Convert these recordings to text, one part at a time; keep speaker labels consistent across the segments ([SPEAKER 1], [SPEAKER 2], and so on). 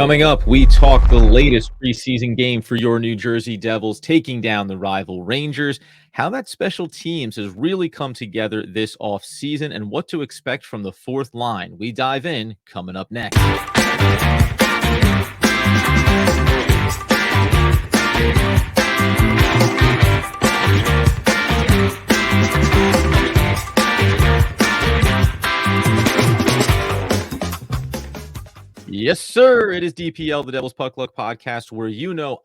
[SPEAKER 1] Coming up, we talk the latest preseason game for your New Jersey Devils taking down the rival Rangers, how that special teams has really come together this offseason, and what to expect from the fourth line. We dive in coming up next. Yes, sir. It is DPL, the Devil's Puck Luck podcast, where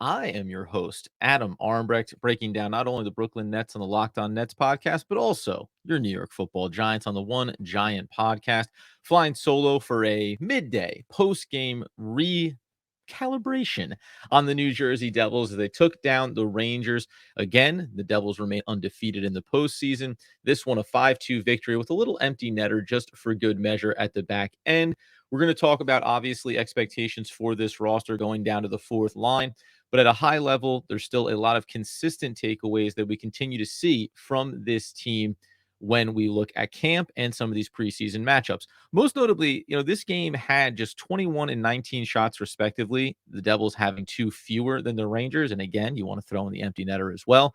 [SPEAKER 1] I am your host, Adam Armbrecht, breaking down not only the Brooklyn Nets on the Locked On Nets podcast, but also your New York Football Giants on the One Giant podcast, flying solo for a midday post-game recalibration on the New Jersey Devils as they took down the Rangers. Again, the Devils remain undefeated in the postseason. This one a 5-2 victory with a little empty netter just for good measure at the back end. We're going to talk about, obviously, expectations for this roster going down to the fourth line. But at a high level, there's still a lot of consistent takeaways that we continue to see from this team when we look at camp and some of these preseason matchups. Most notably, this game had just 21 and 19 shots, respectively. The Devils having two fewer than the Rangers. And again, you want to throw in the empty netter as well.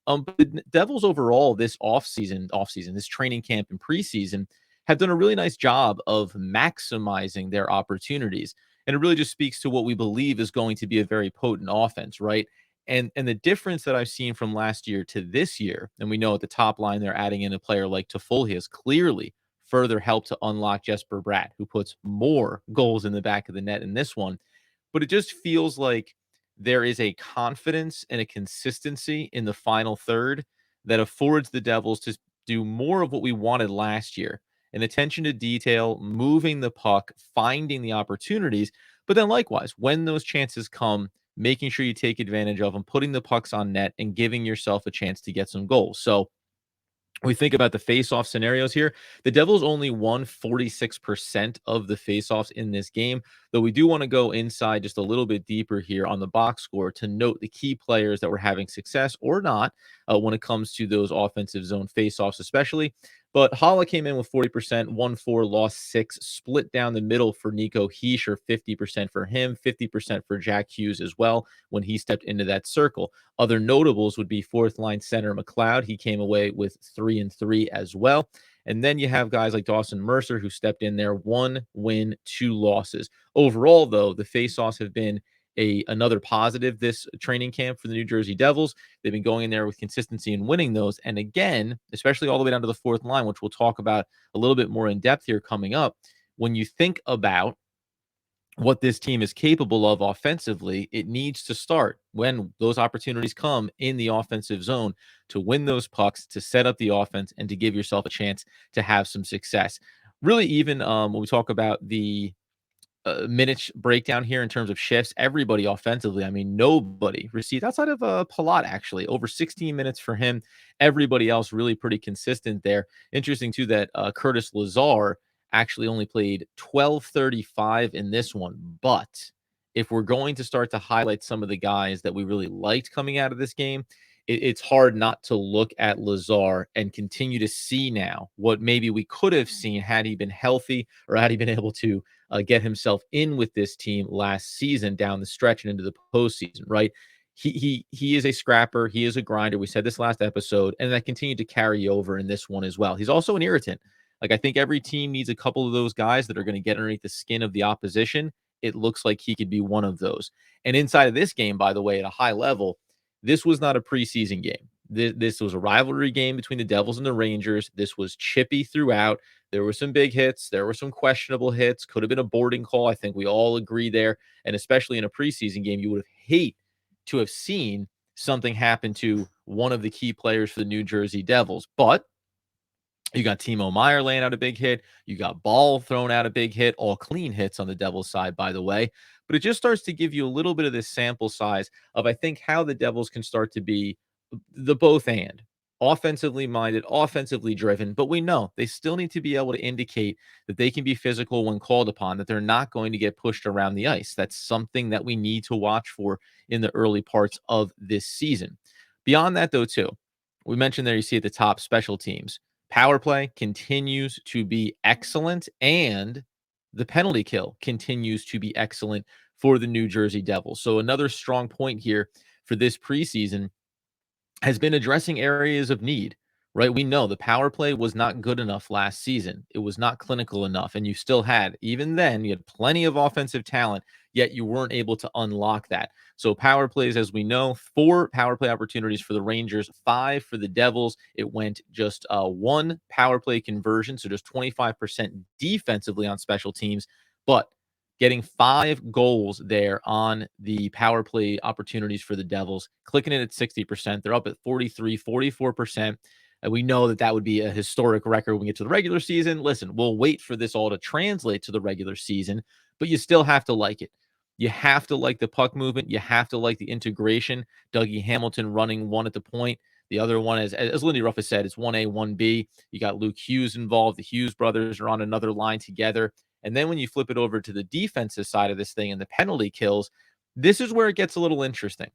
[SPEAKER 1] But the Devils overall this offseason, this training camp and preseason, have done a really nice job of maximizing their opportunities. And it really just speaks to what we believe is going to be a very potent offense, right? And the difference that I've seen from last year to this year, and we know at the top line they're adding in a player like Toffoli has clearly further helped to unlock Jesper Bratt, who puts more goals in the back of the net in this one. But it just feels like there is a confidence and a consistency in the final third that affords the Devils to do more of what we wanted last year. An attention to detail, moving the puck, finding the opportunities, but then likewise, when those chances come, making sure you take advantage of them, putting the pucks on net, and giving yourself a chance to get some goals. So we think about the face-off scenarios here. The Devils only won 46% of the face-offs in this game, though we do want to go inside just a little bit deeper here on the box score to note the key players that were having success or not when it comes to those offensive zone face-offs especially. But Hala came in with 40%, won 4, lost 6, split down the middle for Nico Hischier, 50% for him, 50% for Jack Hughes as well when he stepped into that circle. Other notables would be fourth line center McLeod. He came away with 3 and 3 as well. And then you have guys like Dawson Mercer who stepped in there, 1 win, 2 losses. Overall, though, the faceoffs have been another positive this training camp for the New Jersey Devils. They've been going in there with consistency and winning those. And again, especially all the way down to the fourth line, which we'll talk about a little bit more in depth here coming up. When you think about what this team is capable of offensively, it needs to start when those opportunities come in the offensive zone to win those pucks, to set up the offense, and to give yourself a chance to have some success. Really, even when we talk about the minutes breakdown here in terms of shifts, everybody offensively, I mean, nobody received outside of Palat, actually, over 16 minutes for him. Everybody else really pretty consistent there. Interesting, too, that Curtis Lazar actually only played 12:35 in this one. But if we're going to start to highlight some of the guys that we really liked coming out of this game, it's hard not to look at Lazar and continue to see now what maybe we could have seen had he been healthy or had he been able to get himself in with this team last season down the stretch and into the postseason, right? He is a scrapper. He is a grinder. We said this last episode, and that continued to carry over in this one as well. He's also an irritant. Like, I think every team needs a couple of those guys that are going to get underneath the skin of the opposition. It looks like he could be one of those. And inside of this game, by the way, at a high level, this was not a preseason game. This was a rivalry game between the Devils and the Rangers. This was chippy throughout. There were some big hits. There were some questionable hits. Could have been a boarding call. I think we all agree there. And especially in a preseason game, you would have hate to have seen something happen to one of the key players for the New Jersey Devils. But you got Timo Meyer laying out a big hit. You got Ball throwing out a big hit, all clean hits on the Devils side, by the way. But it just starts to give you a little bit of this sample size of, I think, how the Devils can start to be the both and offensively minded, offensively driven. But we know they still need to be able to indicate that they can be physical when called upon, that they're not going to get pushed around the ice. That's something that we need to watch for in the early parts of this season. Beyond that, though, too, we mentioned there you see at the top special teams. Power play continues to be excellent, and the penalty kill continues to be excellent for the New Jersey Devils. So another strong point here for this preseason has been addressing areas of need, right? We know the power play was not good enough last season. It was not clinical enough. And you still had, even then, you had plenty of offensive talent, yet you weren't able to unlock that. So, power plays, as we know, 4 power play opportunities for the Rangers, 5 for the Devils. It went just 1 power play conversion, so just 25% defensively on special teams. But getting 5 goals there on the power play opportunities for the Devils, clicking it at 60%. They're up at 43, 44%. And we know that that would be a historic record when we get to the regular season. Listen, we'll wait for this all to translate to the regular season, but you still have to like it. You have to like the puck movement. You have to like the integration. Dougie Hamilton running one at the point. The other one, as Lindy Ruff has said, it's 1A, 1B. You got Luke Hughes involved. The Hughes brothers are on another line together. And then when you flip it over to the defensive side of this thing and the penalty kills, this is where it gets a little interesting.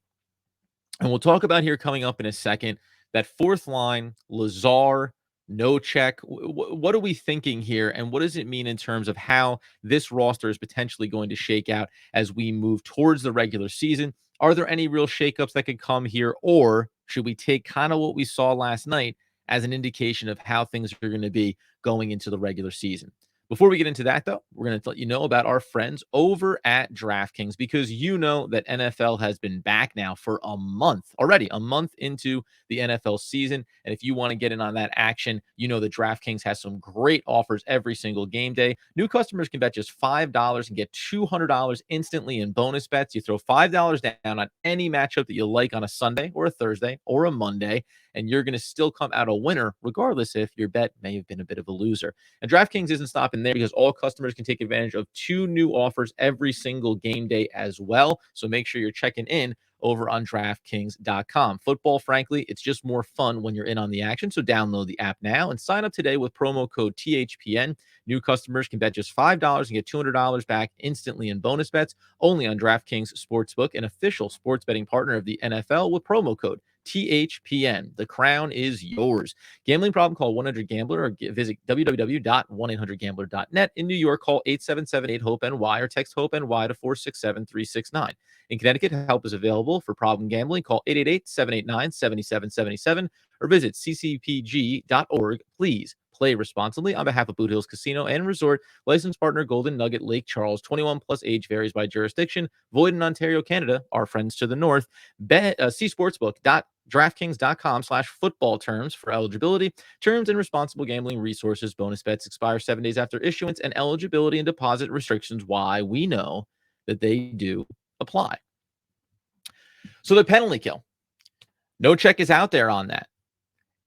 [SPEAKER 1] And we'll talk about here coming up in a second that fourth line, Lazar, Nosek. What are we thinking here? And what does it mean in terms of how this roster is potentially going to shake out as we move towards the regular season? Are there any real shakeups that could come here? Or should we take kind of what we saw last night as an indication of how things are going to be going into the regular season? Before we get into that, though, we're going to let you know about our friends over at DraftKings, because you know that NFL has been back now for a month already, a month into the NFL season. And if you want to get in on that action, you know that DraftKings has some great offers every single game day. New customers can bet just $5 and get $200 instantly in bonus bets. You throw $5 down on any matchup that you like on a Sunday or a Thursday or a Monday, and you're going to still come out a winner, regardless if your bet may have been a bit of a loser. And DraftKings isn't stopping there, because all customers can take advantage of 2 new offers every single game day as well. So make sure you're checking in over on DraftKings.com. Football, frankly, it's just more fun when you're in on the action. So download the app now and sign up today with promo code THPN. New customers can bet just $5 and get $200 back instantly in bonus bets, only on DraftKings Sportsbook, an official sports betting partner of the NFL, with promo code THPN. The crown is yours. Gambling problem? Call 1-800-GAMBLER or visit www.1800gambler.net. In New York, call 877-8-HOPE-NY or text HOPE-NY to 467-369. In Connecticut, help is available for problem gambling. Call 888-789-7777 or visit ccpg.org. Please play responsibly. On behalf of Boot Hills Casino and Resort, licensed partner Golden Nugget Lake Charles. 21 plus, age varies by jurisdiction. Void in Ontario, Canada. Our friends to the north. See sportsbook.draftkings.com/football terms for eligibility, terms, and responsible gambling resources. Bonus bets expire 7 days after issuance, and eligibility and deposit restrictions, why we know that they do apply. So the penalty kill, Nosek is out there on that.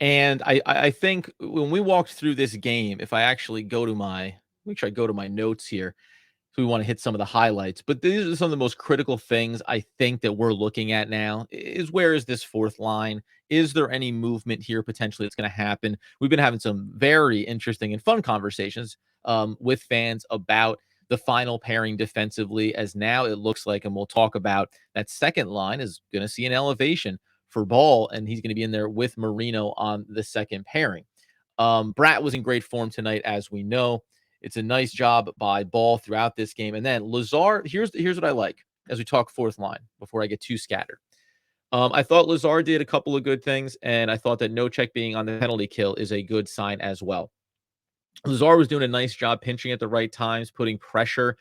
[SPEAKER 1] And I think when we walked through this game, if I actually go to my, make sure I go to my notes here, so we want to hit some of the highlights. But these are some of the most critical things I think that we're looking at now is, where is this fourth line? Is there any movement here potentially that's going to happen? We've been having some very interesting and fun conversations with fans about the final pairing defensively, as now it looks like, and we'll talk about, that second line is going to see an elevation for Ball, and he's going to be in there with Marino on the second pairing. Bratt was in great form tonight, as we know. It's a nice job by Ball throughout this game. And then Lazar, here's what I like as we talk fourth line before I get too scattered. I thought Lazar did a couple of good things, and I thought that Nosek being on the penalty kill is a good sign as well. Lazar was doing a nice job pinching at the right times, putting pressure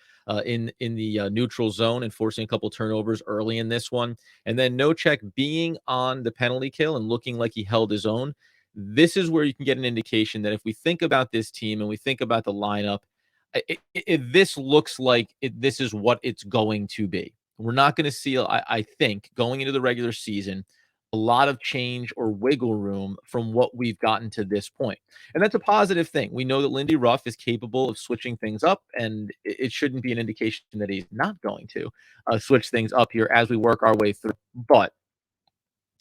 [SPEAKER 1] in the neutral zone and forcing a couple turnovers early in this one. And then Nosek being on the penalty kill and looking like he held his own. This is where you can get an indication that if we think about this team and we think about the lineup, this looks like this is what it's going to be. We're not going to see, I think, going into the regular season, a lot of change or wiggle room from what we've gotten to this point. And that's a positive thing. We know that Lindy Ruff is capable of switching things up, and it shouldn't be an indication that he's not going to switch things up here as we work our way through. But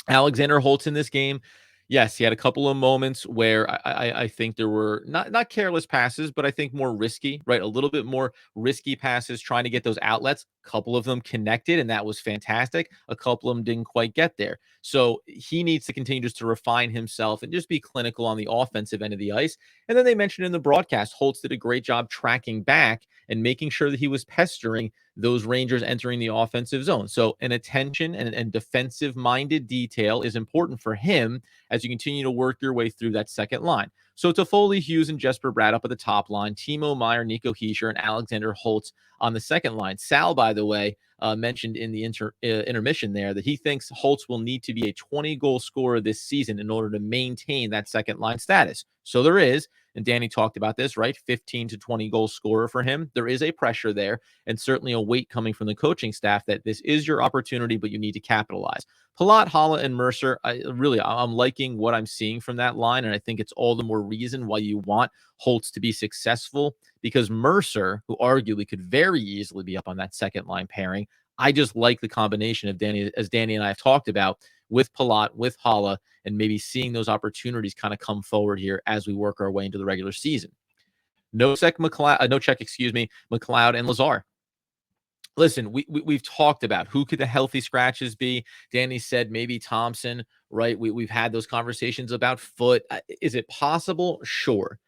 [SPEAKER 1] Alexander Holtz in this game, yes, he had a couple of moments where I think there were not careless passes, but I think more risky, right? A little bit more risky passes trying to get those outlets. A couple of them connected, and that was fantastic. A couple of them didn't quite get there. So he needs to continue just to refine himself and just be clinical on the offensive end of the ice. And then they mentioned in the broadcast, Holtz did a great job tracking back and making sure that he was pestering those Rangers entering the offensive zone. So an attention and defensive-minded detail is important for him as you continue to work your way through that second line. So Toffoli, Hughes, and Jesper Bratt up at the top line, Timo Meier, Nico Hischier, and Alexander Holtz on the second line. Sal, by the way, mentioned in the intermission there that he thinks Holtz will need to be a 20-goal scorer this season in order to maintain that second line status. So there is, and Danny talked about this, right? 15 to 20 goal scorer for him. There is a pressure there and certainly a weight coming from the coaching staff that this is your opportunity, but you need to capitalize. Palat, Haula, and Mercer, I'm liking what I'm seeing from that line, and I think it's all the more reason why you want Holtz to be successful, because Mercer, who arguably could very easily be up on that second line pairing, I just like the combination of Danny, as Danny and I have talked about, with Palat, with Haula, and maybe seeing those opportunities kind of come forward here as we work our way into the regular season. Nosek, McLeod, and Lazar. Listen, we've talked about who could the healthy scratches be. Danny said maybe Thompson, right? We've had those conversations about Foot. Is it possible? Sure.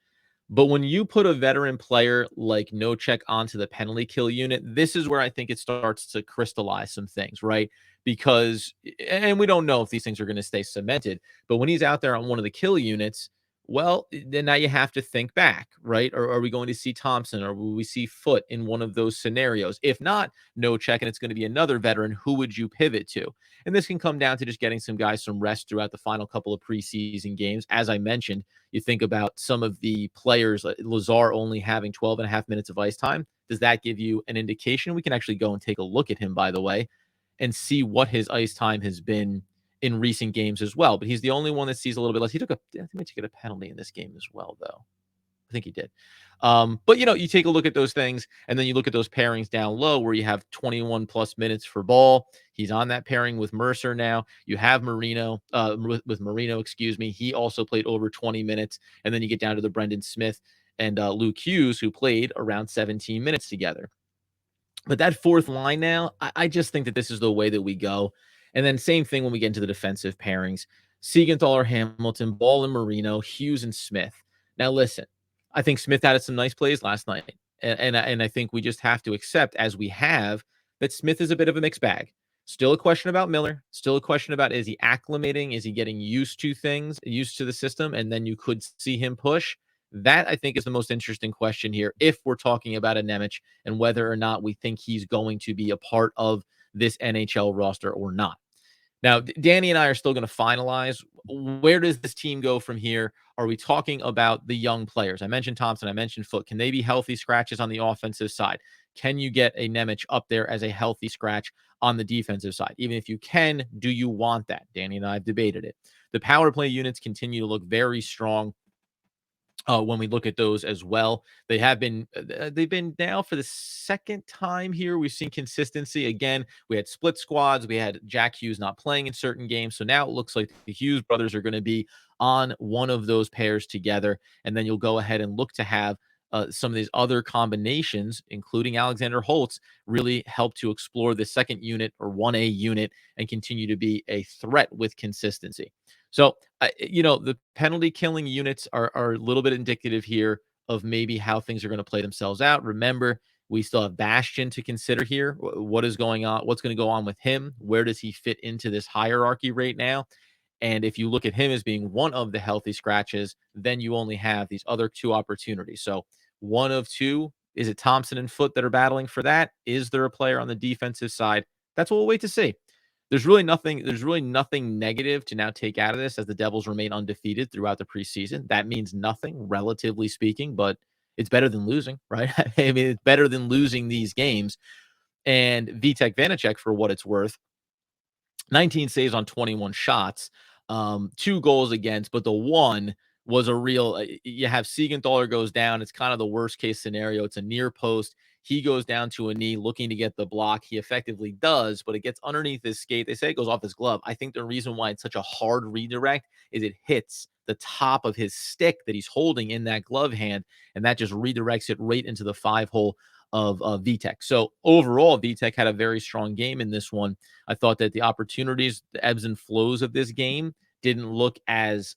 [SPEAKER 1] But when you put a veteran player like Nosek onto the penalty kill unit, this is where I think it starts to crystallize some things, right? Because, and we don't know if these things are going to stay cemented, but when he's out there on one of the kill units, well, then now you have to think back, right? Or are we going to see Thompson, or will we see Foot in one of those scenarios? If not, Nosek, and it's going to be another veteran, who would you pivot to? And this can come down to just getting some guys some rest throughout the final couple of preseason games. As I mentioned, you think about some of the players, Lazar only having 12 and a half minutes of ice time. Does that give you an indication? We can actually go and take a look at him, by the way, and see what his ice time has been in recent games as well. But he's the only one that sees a little bit less. I think he took a penalty in this game as well, though. I think he did. But, you take a look at those things, and then you look at those pairings down low where you have 21 plus minutes for Ball. He's on that pairing with Mercer now. You have Marino, with Marino, excuse me. He also played over 20 minutes. And then you get down to the Brendan Smith and Luke Hughes, who played around 17 minutes together. But that fourth line now, I just think that this is the way that we go. And then same thing when we get into the defensive pairings. Siegenthaler, Hamilton, Ball and Marino, Hughes and Smith. Now listen, I think Smith had some nice plays last night. And I think we just have to accept, as we have, that Smith is a bit of a mixed bag. Still a question about Miller. Still a question about, is he acclimating? Is he getting used to things, used to the system? And then you could see him push. That, I think, is the most interesting question here, if we're talking about a Nemec and whether or not we think he's going to be a part of this NHL roster or not. Now, Danny and I are still going to finalize, where does this team go from here? Are we talking about the young players? I mentioned Thompson. I mentioned Foot. Can they be healthy scratches on the offensive side? Can you get a Nemec up there as a healthy scratch on the defensive side? Even if you can, do you want that? Danny and I have debated it. The power play units continue to look very strong. When we look at those as well, they've been now for the second time here. We've seen consistency again. We had split squads. We had Jack Hughes not playing in certain games. So now it looks like the Hughes brothers are going to be on one of those pairs together. And then you'll go ahead and look to have some of these other combinations, including Alexander Holtz, really help to explore the second unit or 1A unit and continue to be a threat with consistency. So, the penalty killing units are a little bit indicative here of maybe how things are going to play themselves out. Remember, we still have Bastian to consider here. What is going on? What's going to go on with him? Where does he fit into this hierarchy right now? And if you look at him as being one of the healthy scratches, then you only have these other two opportunities. So one of two, is it Thompson and Foot that are battling for that? Is there a player on the defensive side? That's what we'll wait to see. There's really nothing negative to now take out of this, as the Devils remain undefeated throughout the preseason. That means nothing, relatively speaking, but it's better than losing, right? I mean, it's better than losing these games. And Vitek Vanacek, for what it's worth, 19 saves on 21 shots, 2 goals against, but the one was a real, you have Siegenthaler goes down. It's kind of the worst case scenario. It's a near post. He goes down to a knee looking to get the block. He effectively does, but it gets underneath his skate. They say it goes off his glove. I think the reason why it's such a hard redirect is it hits the top of his stick that he's holding in that glove hand, and that just redirects it right into the 5-hole of Vitek. So overall, Vitek had a very strong game in this one. I thought that the opportunities, the ebbs and flows of this game didn't look as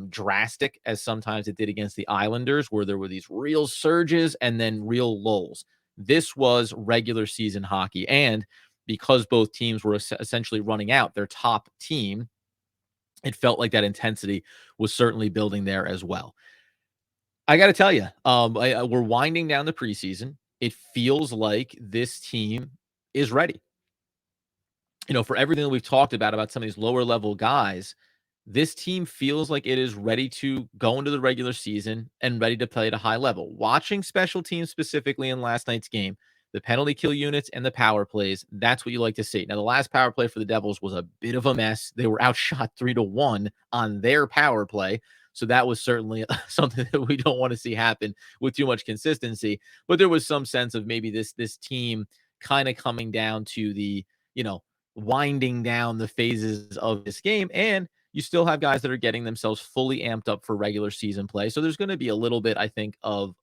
[SPEAKER 1] drastic as sometimes it did against the Islanders, where there were these real surges and then real lulls. This was regular season hockey. And because both teams were essentially running out their top team, it felt like that intensity was certainly building there as well. I got to tell you, we're winding down the preseason. It feels like this team is ready. For everything that we've talked about some of these lower level guys, this team feels like it is ready to go into the regular season and ready to play at a high level. Watching special teams specifically in last night's game, the penalty kill units and the power plays, that's what you like to see. Now, the last power play for the Devils was a bit of a mess. They were outshot 3-1 on their power play. So that was certainly something that we don't want to see happen with too much consistency. But there was some sense of maybe this team kind of coming down to the, winding down the phases of this game. And you still have guys that are getting themselves fully amped up for regular season play. So there's going to be a little bit, I think, of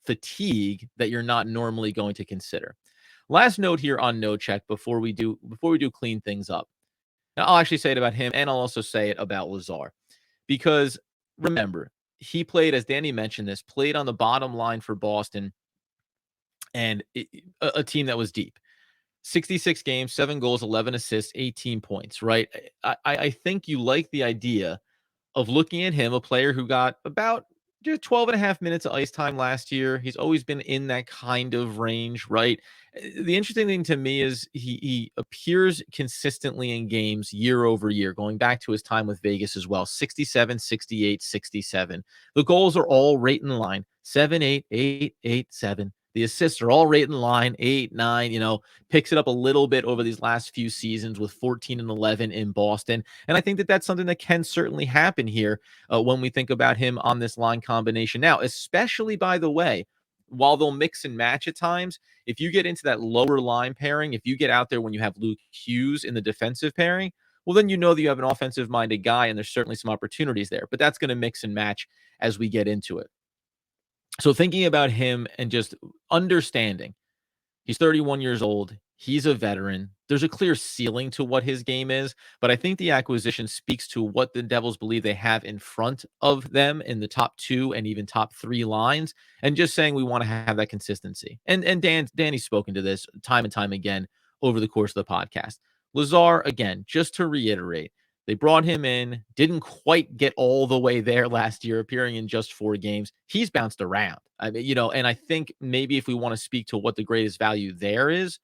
[SPEAKER 1] fatigue that you're not normally going to consider. Last note here on No Check before we do clean things up. Now, I'll actually say it about him, and I'll also say it about Lazar, because remember, he played, as Danny mentioned this, played on the bottom line for Boston, and a team that was deep. 66 games, 7 goals, 11 assists, 18 points, right? I think you like the idea of looking at him, a player who got about 12 and a half minutes of ice time last year. He's always been in that kind of range, right? The interesting thing to me is he appears consistently in games year over year, going back to his time with Vegas as well. 67, 68, 67. The goals are all right in line. 7, 8, 8, 8, 7. The assists are all right in line, 8, 9, picks it up a little bit over these last few seasons with 14 and 11 in Boston. And I think that that's something that can certainly happen here when we think about him on this line combination now, especially, by the way, while they'll mix and match at times, if you get into that lower line pairing, if you get out there when you have Luke Hughes in the defensive pairing, well, then you know that you have an offensive minded guy, and there's certainly some opportunities there. But that's going to mix and match as we get into it. So thinking about him and just understanding, he's 31 years old. He's a veteran. There's a clear ceiling to what his game is, but I think the acquisition speaks to what the Devils believe they have in front of them in the top 2 and even top 3 lines, and just saying we want to have that consistency. And Danny's spoken to this time and time again over the course of the podcast. Lazar, again, just to reiterate, they brought him in, didn't quite get all the way there last year, appearing in just 4 games. He's bounced around. I mean, and I think maybe if we want to speak to what the greatest value there is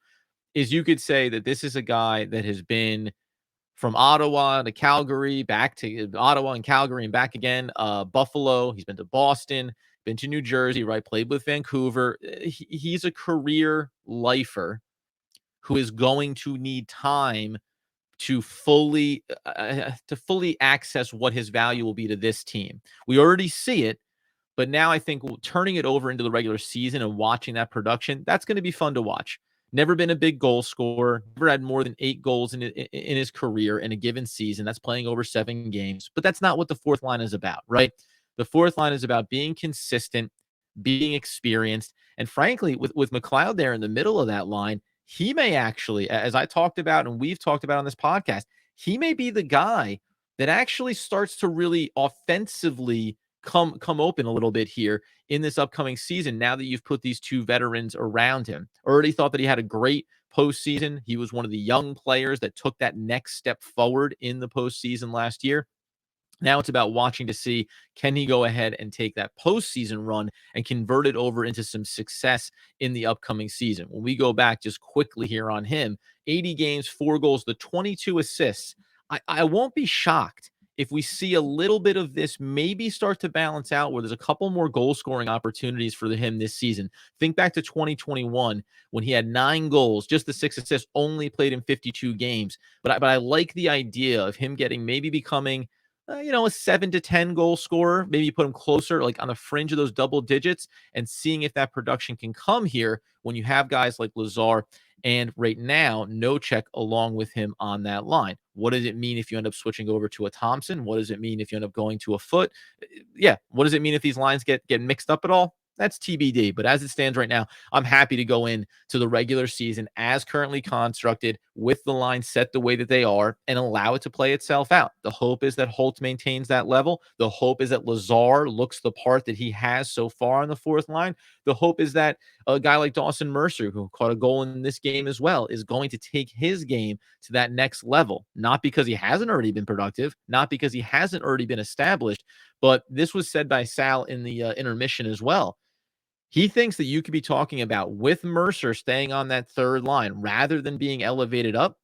[SPEAKER 1] you could say that this is a guy that has been from Ottawa to Calgary, back to Ottawa and Calgary and back again, Buffalo. He's been to Boston, been to New Jersey, right? Played with Vancouver. He's a career lifer who is going to need time to fully access what his value will be to this team. We already see it, but now I think turning it over into the regular season and watching that production, that's going to be fun to watch. Never been a big goal scorer, never had more than 8 goals in his career in a given season. That's playing over 7 games, but that's not what the fourth line is about, right? The fourth line is about being consistent, being experienced, and frankly, with McLeod there in the middle of that line, he may actually, as I talked about and we've talked about on this podcast, he may be the guy that actually starts to really offensively come open a little bit here in this upcoming season now that you've put these 2 veterans around him. Already thought that he had a great postseason. He was one of the young players that took that next step forward in the postseason last year. Now it's about watching to see, can he go ahead and take that postseason run and convert it over into some success in the upcoming season. When we go back just quickly here on him, 80 games, 4 goals, the 22 assists. I won't be shocked if we see a little bit of this maybe start to balance out where there's a couple more goal scoring opportunities for him this season. Think back to 2021 when he had 9 goals, just the 6 assists, only played in 52 games. But I like the idea of him becoming a 7 to 10 goal scorer, maybe put him closer, like on the fringe of those double digits, and seeing if that production can come here when you have guys like Lazar and right now, Nosek along with him on that line. What does it mean if you end up switching over to a Thompson? What does it mean if you end up going to a Foot? Yeah. What does it mean if these lines get mixed up at all? That's TBD. But as it stands right now, I'm happy to go in to the regular season as currently constructed with the line set the way that they are and allow it to play itself out. The hope is that Holtz maintains that level. The hope is that Lazar looks the part that he has so far on the fourth line. The hope is that a guy like Dawson Mercer, who caught a goal in this game as well, is going to take his game to that next level. Not because he hasn't already been productive, not because he hasn't already been established, but this was said by Sal in the intermission as well. He thinks that you could be talking about, with Mercer staying on that third line rather than being elevated up,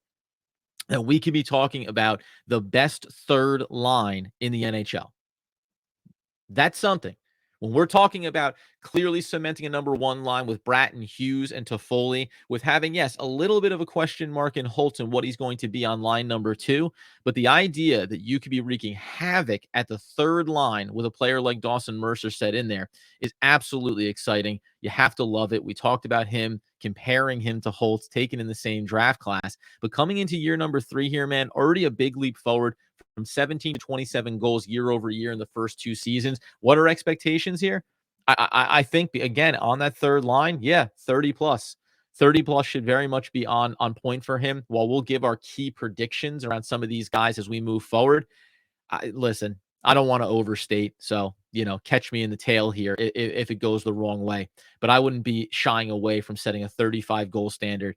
[SPEAKER 1] that we could be talking about the best third line in the NHL. That's something. When we're talking about clearly cementing a number one line with Bratt and Hughes and Toffoli, with having, yes, a little bit of a question mark in Holtz and what he's going to be on line number two, but the idea that you could be wreaking havoc at the third line with a player like Dawson Mercer set in there is absolutely exciting. You have to love it. We talked about him, comparing him to Holtz, taken in the same draft class, but coming into year number 3 here, man, already a big leap forward from 17 to 27 goals year over year in the first 2 seasons. What are expectations here? I think, again, on that third line, yeah, 30 plus. 30 plus should very much be on point for him. While we'll give our key predictions around some of these guys as we move forward, listen, I don't want to overstate. So, catch me in the tail here if it goes the wrong way. But I wouldn't be shying away from setting a 35 goal standard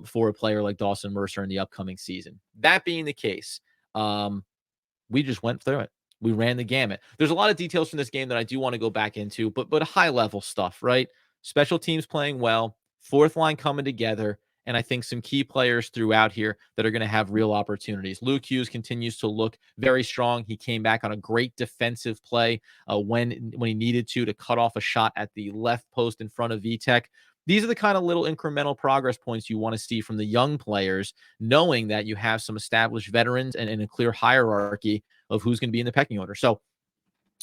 [SPEAKER 1] for a player like Dawson Mercer in the upcoming season. That being the case, we just went through it. We ran the gamut. There's a lot of details from this game that I do want to go back into, but high level stuff, right? Special teams playing well, fourth line coming together, and I think some key players throughout here that are going to have real opportunities. Luke Hughes continues to look very strong. He came back on a great defensive play when he needed to cut off a shot at the left post in front of Vitek. These are the kind of little incremental progress points you want to see from the young players, knowing that you have some established veterans and a clear hierarchy of who's going to be in the pecking order. So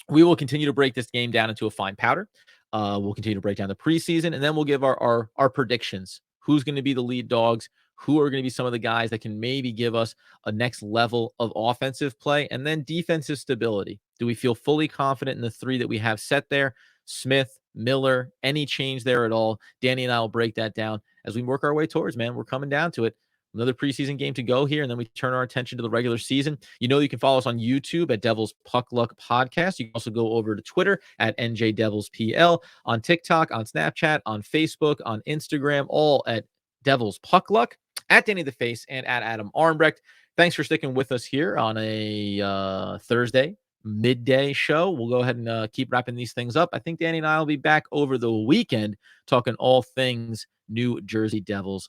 [SPEAKER 1] we will continue to break this game down into a fine powder. We'll continue to break down the preseason, and then we'll give our predictions. Who's going to be the lead dogs? Who are going to be some of the guys that can maybe give us a next level of offensive play? And then defensive stability. Do we feel fully confident in the 3 that we have set there? Smith, Miller, any change there at all? Danny and I will break that down as we work our way towards, man. We're coming down to it. Another preseason game to go here, and then we turn our attention to the regular season. You can follow us on YouTube at Devils Puck Luck Podcast. You can also go over to Twitter at NJDevilsPL, on TikTok, on Snapchat, on Facebook, on Instagram, all at Devils Puck Luck, at Danny the Face, and at Adam Armbrecht. Thanks for sticking with us here on a Thursday midday show. We'll go ahead and keep wrapping these things up. I think Danny and I will be back over the weekend talking all things New Jersey Devils.